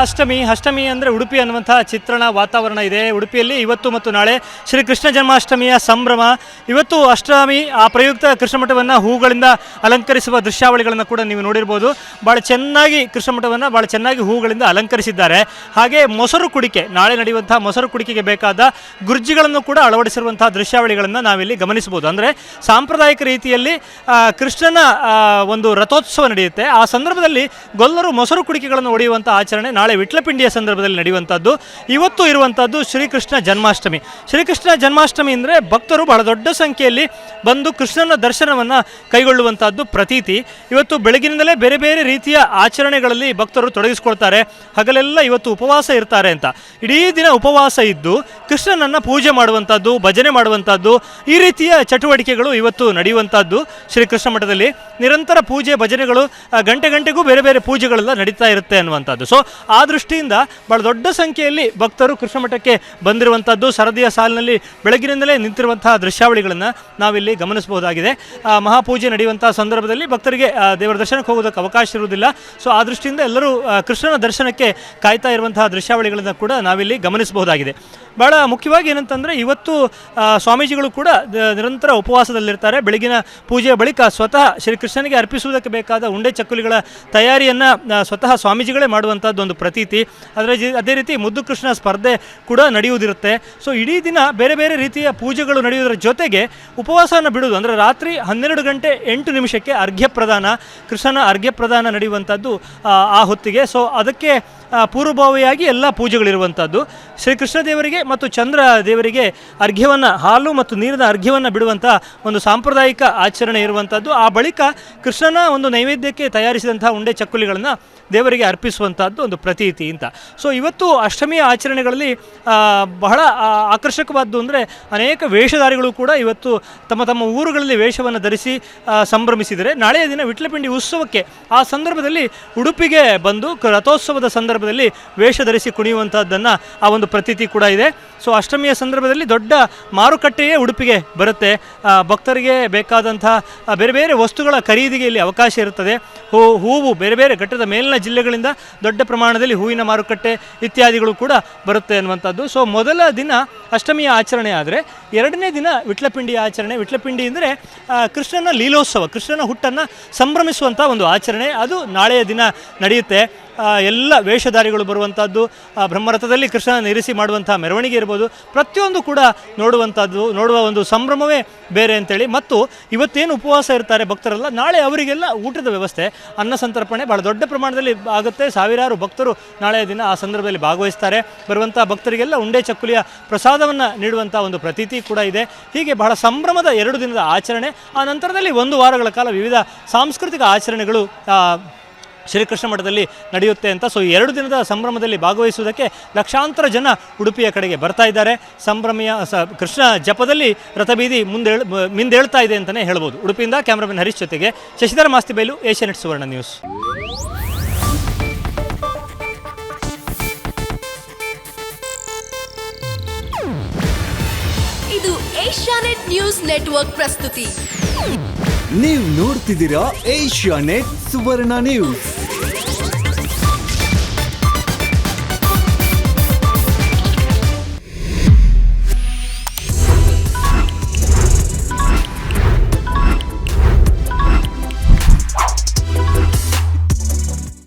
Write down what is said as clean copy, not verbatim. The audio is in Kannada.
ಅಷ್ಟಮಿ ಅಂದರೆ ಉಡುಪಿ ಅನ್ನುವಂಥ ಚಿತ್ರಣ ವಾತಾವರಣ ಇದೆ. ಉಡುಪಿಯಲ್ಲಿ ಇವತ್ತು ಮತ್ತು ನಾಳೆ ಶ್ರೀ ಕೃಷ್ಣ ಜನ್ಮಾಷ್ಟಮಿಯ ಸಂಭ್ರಮ. ಇವತ್ತು ಅಷ್ಟಮಿ, ಆ ಪ್ರಯುಕ್ತ ಕೃಷ್ಣ ಮಠವನ್ನು ಹೂಗಳಿಂದ ಅಲಂಕರಿಸುವ ದೃಶ್ಯಾವಳಿಗಳನ್ನು ಕೂಡ ನೀವು ನೋಡಿರ್ಬೋದು. ಭಾಳ ಚೆನ್ನಾಗಿ ಕೃಷ್ಣ ಮಠವನ್ನು ಭಾಳ ಚೆನ್ನಾಗಿ ಹೂಗಳಿಂದ ಅಲಂಕರಿಸಿದ್ದಾರೆ. ಹಾಗೆ ಮೊಸರು ಕುಡಿಕೆ, ನಾಳೆ ನಡೆಯುವಂಥ ಮೊಸರು ಕುಡಿಕೆಗೆ ಬೇಕಾದ ಗುರ್ಜಿಗಳನ್ನು ಕೂಡ ಅಳವಡಿಸಿರುವಂಥ ದೃಶ್ಯಾವಳಿಗಳನ್ನು ನಾವಿಲ್ಲಿ ಗಮನಿಸಬಹುದು. ಅಂದರೆ ಸಾಂಪ್ರದಾಯಿಕ ರೀತಿಯಲ್ಲಿ ಕೃಷ್ಣನ ಒಂದು ರಥೋತ್ಸವ ನಡೆಯುತ್ತೆ. ಆ ಸಂದರ್ಭದಲ್ಲಿ ಗೊಲ್ಲರು ಮೊಸರು ಕುಡಿಕೆಗಳನ್ನು ಒಡೆಯುವಂಥ ಆಚರಣೆ ನಾಳೆ ವಿಟ್ಲಪಿಂಡಿಯ ಸಂದರ್ಭದಲ್ಲಿ ನಡೆಯುವಂಥದ್ದು. ಇವತ್ತು ಇರುವಂಥದ್ದು ಶ್ರೀಕೃಷ್ಣ ಜನ್ಮಾಷ್ಟಮಿ. ಶ್ರೀಕೃಷ್ಣ ಜನ್ಮಾಷ್ಟಮಿ ಅಂದರೆ ಭಕ್ತರು ಬಹಳ ದೊಡ್ಡ ಸಂಖ್ಯೆಯಲ್ಲಿ ಬಂದು ಕೃಷ್ಣನ ದರ್ಶನವನ್ನು ಕೈಗೊಳ್ಳುವಂಥದ್ದು ಪ್ರತೀತಿ. ಇವತ್ತು ಬೆಳಗಿನಿಂದಲೇ ಬೇರೆ ಬೇರೆ ರೀತಿಯ ಆಚರಣೆಗಳಲ್ಲಿ ಭಕ್ತರು ತೊಡಗಿಸ್ಕೊಳ್ತಾರೆ. ಹಗಲೆಲ್ಲ ಇವತ್ತು ಉಪವಾಸ ಇರ್ತಾರೆ ಅಂತ. ಇಡೀ ದಿನ ಉಪವಾಸ ಇದ್ದು ಕೃಷ್ಣನನ್ನು ಪೂಜೆ ಮಾಡುವಂಥದ್ದು, ಭಜನೆ ಮಾಡುವಂಥದ್ದು, ಈ ರೀತಿಯ ಚಟುವಟಿಕೆಗಳು ಇವತ್ತು ನಡೆಯುವಂಥದ್ದು. ಶ್ರೀಕೃಷ್ಣ ಮಠದಲ್ಲಿ ನಿರಂತರ ಪೂಜೆ ಭಜನೆಗಳು, ಗಂಟೆಗೂ ಬೇರೆ ಬೇರೆ ಪೂಜೆಗಳೆಲ್ಲ ನಡೀತಾ ಇರುತ್ತೆ ಅನ್ನುವಂಥದ್ದು. ಸೊ ಆ ದೃಷ್ಟಿಯಿಂದ ಭಾಳ ದೊಡ್ಡ ಸಂಖ್ಯೆಯಲ್ಲಿ ಭಕ್ತರು ಕೃಷ್ಣ ಮಠಕ್ಕೆ ಬಂದಿರುವಂಥದ್ದು, ಸರದಿಯ ಸಾಲಿನಲ್ಲಿ ಬೆಳಗಿನಿಂದಲೇ ನಿಂತಿರುವಂತಹ ದೃಶ್ಯಾವಳಿಗಳನ್ನು ನಾವಿಲ್ಲಿ ಗಮನಿಸಬಹುದಾಗಿದೆ. ಮಹಾಪೂಜೆ ನಡೆಯುವಂಥ ಸಂದರ್ಭದಲ್ಲಿ ಭಕ್ತರಿಗೆ ದೇವರ ದರ್ಶನಕ್ಕೆ ಹೋಗೋದಕ್ಕೆ ಅವಕಾಶ ಇರುವುದಿಲ್ಲ. ಸೊ ಆ ದೃಷ್ಟಿಯಿಂದ ಎಲ್ಲರೂ ಕೃಷ್ಣನ ದರ್ಶನಕ್ಕೆ ಕಾಯ್ತಾ ಇರುವಂತಹ ದೃಶ್ಯಾವಳಿಗಳನ್ನು ಕೂಡ ನಾವಿಲ್ಲಿ ಗಮನಿಸಬಹುದಾಗಿದೆ. ಭಾಳ ಮುಖ್ಯವಾಗಿ ಏನಂತಂದರೆ ಇವತ್ತು ಸ್ವಾಮೀಜಿಗಳು ಕೂಡ ನಿರಂತರ ಉಪವಾಸದಲ್ಲಿರ್ತಾರೆ. ಬೆಳಗಿನ ಪೂಜೆಯ ಬಳಿಕ ಸ್ವತಃ ಶ್ರೀಕೃಷ್ಣನಿಗೆ ಅರ್ಪಿಸುವುದಕ್ಕೆ ಬೇಕಾದ ಉಂಡೆ ಚಕ್ಕುಲಿಗಳ ತಯಾರಿಯನ್ನು ಸ್ವತಃ ಸ್ವಾಮೀಜಿಗಳೇ ಮಾಡುವಂಥದ್ದು ಒಂದು ಪ್ರತೀತಿ. ಅದೇ ರೀತಿ ಮುದ್ದು ಕೃಷ್ಣ ಸ್ಪರ್ಧೆ ಕೂಡ ನಡೆಯುವುದಿರುತ್ತೆ. ಸೊ ಇಡೀ ದಿನ ಬೇರೆ ಬೇರೆ ರೀತಿಯ ಪೂಜೆಗಳು ನಡೆಯುವುದರ ಜೊತೆಗೆ ಉಪವಾಸವನ್ನು ಬಿಡುವುದು, ಅಂದರೆ ರಾತ್ರಿ 12 ಗಂಟೆ 8 ನಿಮಿಷಕ್ಕೆ ಅರ್ಘ್ಯ ಪ್ರದಾನ, ಕೃಷ್ಣನ ಅರ್ಘ್ಯ ಪ್ರದಾನ ನಡೆಯುವಂಥದ್ದು ಆ ಹೊತ್ತಿಗೆ. ಸೊ ಅದಕ್ಕೆ ಪೂರ್ವಭಾವಿಯಾಗಿ ಎಲ್ಲ ಪೂಜೆಗಳಿರುವಂಥದ್ದು. ಶ್ರೀಕೃಷ್ಣ ದೇವರಿಗೆ ಮತ್ತು ಚಂದ್ರ ದೇವರಿಗೆ ಅರ್ಘ್ಯವನ್ನು, ಹಾಲು ಮತ್ತು ನೀರಿನ ಅರ್ಘ್ಯವನ್ನು ಬಿಡುವಂಥ ಒಂದು ಸಾಂಪ್ರದಾಯಿಕ ಆಚರಣೆ ಇರುವಂಥದ್ದು. ಆ ಬಳಿಕ ಕೃಷ್ಣನ ಒಂದು ನೈವೇದ್ಯಕ್ಕೆ ತಯಾರಿಸಿದಂಥ ಉಂಡೆ ಚಕ್ಕುಲಿಗಳನ್ನು ದೇವರಿಗೆ ಅರ್ಪಿಸುವಂಥದ್ದು ಒಂದು ಪ್ರತೀತಿ ಅಂತ. ಸೊ ಇವತ್ತು ಅಷ್ಟಮಿಯ ಆಚರಣೆಗಳಲ್ಲಿ ಬಹಳ ಆಕರ್ಷಕವಾದ್ದು ಅಂದರೆ ಅನೇಕ ವೇಷಧಾರಿಗಳು ಕೂಡ ಇವತ್ತು ತಮ್ಮ ತಮ್ಮ ಊರುಗಳಲ್ಲಿ ವೇಷವನ್ನು ಧರಿಸಿ ಸಂಭ್ರಮಿಸಿದರೆ, ನಾಳೆಯ ದಿನ ವಿಟ್ಲಪಿಂಡಿ ಉತ್ಸವಕ್ಕೆ ಆ ಸಂದರ್ಭದಲ್ಲಿ ಉಡುಪಿಗೆ ಬಂದು ರಥೋತ್ಸವದ ಸಂದರ್ಭದಲ್ಲಿ ವೇಷ ಧರಿಸಿ ಕುಣಿಯುವಂಥದ್ದನ್ನು ಆ ಒಂದು ಪ್ರತೀತಿ ಕೂಡ ಇದೆ. ಸೊ ಅಷ್ಟಮಿಯ ಸಂದರ್ಭದಲ್ಲಿ ದೊಡ್ಡ ಮಾರುಕಟ್ಟೆಯೇ ಉಡುಪಿಗೆ ಬರುತ್ತೆ. ಭಕ್ತರಿಗೆ ಬೇಕಾದಂಥ ಬೇರೆ ಬೇರೆ ವಸ್ತುಗಳ ಖರೀದಿಗೆ ಇಲ್ಲಿ ಅವಕಾಶ ಇರುತ್ತದೆ. ಹೂವು ಬೇರೆ ಬೇರೆ ಘಟ್ಟದ ಮೇಲಿನ ಜಿಲ್ಲೆಗಳಿಂದ ದೊಡ್ಡ ಪ್ರಮಾಣದಲ್ಲಿ ಹೂವಿನ ಮಾರುಕಟ್ಟೆ ಇತ್ಯಾದಿಗಳು ಕೂಡ ಬರುತ್ತೆ ಅನ್ನುವಂಥದ್ದು. ಸೊ ಮೊದಲ ದಿನ ಅಷ್ಟಮಿಯ ಆಚರಣೆ ಆದರೆ, ಎರಡನೇ ದಿನ ವಿಟ್ಲಪಿಂಡಿಯ ಆಚರಣೆ. ವಿಟ್ಲಪಿಂಡಿ ಅಂದರೆ ಕೃಷ್ಣನ ಲೀಲೋತ್ಸವ, ಕೃಷ್ಣನ ಹುಟ್ಟನ್ನು ಸಂಭ್ರಮಿಸುವಂಥ ಒಂದು ಆಚರಣೆ. ಅದು ನಾಳೆಯ ದಿನ ನಡೆಯುತ್ತೆ. ಎಲ್ಲ ವೇಷಧಾರಿಗಳು ಬರುವಂಥದ್ದು, ಬ್ರಹ್ಮರಥದಲ್ಲಿ ಕೃಷ್ಣನ ಇರಿಸಿ ಮಾಡುವಂಥ ಮೆರವಣಿಗೆ ಇರ್ಬೋದು, ಪ್ರತಿಯೊಂದು ಕೂಡ ನೋಡುವ ಒಂದು ಸಂಭ್ರಮವೇ ಬೇರೆ ಅಂತೇಳಿ. ಮತ್ತು ಇವತ್ತೇನು ಉಪವಾಸ ಇರ್ತಾರೆ ಭಕ್ತರೆಲ್ಲ, ನಾಳೆ ಅವರಿಗೆಲ್ಲ ಊಟದ ವ್ಯವಸ್ಥೆ, ಅನ್ನ ಸಂತರ್ಪಣೆ ಭಾಳ ದೊಡ್ಡ ಪ್ರಮಾಣದಲ್ಲಿ ಆಗುತ್ತೆ. ಸಾವಿರಾರು ಭಕ್ತರು ನಾಳೆಯ ದಿನ ಆ ಸಂದರ್ಭದಲ್ಲಿ ಭಾಗವಹಿಸ್ತಾರೆ. ಬರುವಂಥ ಭಕ್ತರಿಗೆಲ್ಲ ಉಂಡೆ ಚಕ್ಕುಲಿಯ ಪ್ರಸಾದವನ್ನು ನೀಡುವಂಥ ಒಂದು ಪ್ರತೀತಿ ಕೂಡ ಇದೆ. ಹೀಗೆ ಬಹಳ ಸಂಭ್ರಮದ 2 ದಿನದ ಆಚರಣೆ. ಆ ನಂತರದಲ್ಲಿ 1 ವಾರಗಳ ಕಾಲ ವಿವಿಧ ಸಾಂಸ್ಕೃತಿಕ ಆಚರಣೆಗಳು ಶ್ರೀಕೃಷ್ಣ ಮಠದಲ್ಲಿ ನಡೆಯುತ್ತೆ ಅಂತ. ಸೊ 2 ದಿನದ ಸಂಭ್ರಮದಲ್ಲಿ ಭಾಗವಹಿಸುವುದಕ್ಕೆ ಲಕ್ಷಾಂತರ ಜನ ಉಡುಪಿಯ ಕಡೆಗೆ ಬರ್ತಾ ಇದ್ದಾರೆ. ಸಂಭ್ರಮಿಯ ಕೃಷ್ಣ ಜಪದಲ್ಲಿ ರಥಬೀದಿ ಮಿಂದೇಳ್ತಾ ಇದೆ ಅಂತಲೇ ಹೇಳ್ಬೋದು. ಉಡುಪಿಯಿಂದ ಕ್ಯಾಮ್ರಾಮನ್ ಹರೀಶ್ ಜೊತೆಗೆ ಶಶಿಧರ ಮಾಸ್ತಿಬೈಲು, ಏಷ್ಯಾನೆಟ್ ಸುವರ್ಣ ನ್ಯೂಸ್. ಇದು ಏಷ್ಯಾನೆಟ್ ನ್ಯೂಸ್ ನೆಟ್ವರ್ಕ್ ಪ್ರಸ್ತುತಿ. ನೀವು ನೋಡ್ತಿದ್ದೀರಾ ಏಷ್ಯಾನೆಟ್ ಸುವರ್ಣ ನ್ಯೂಸ್.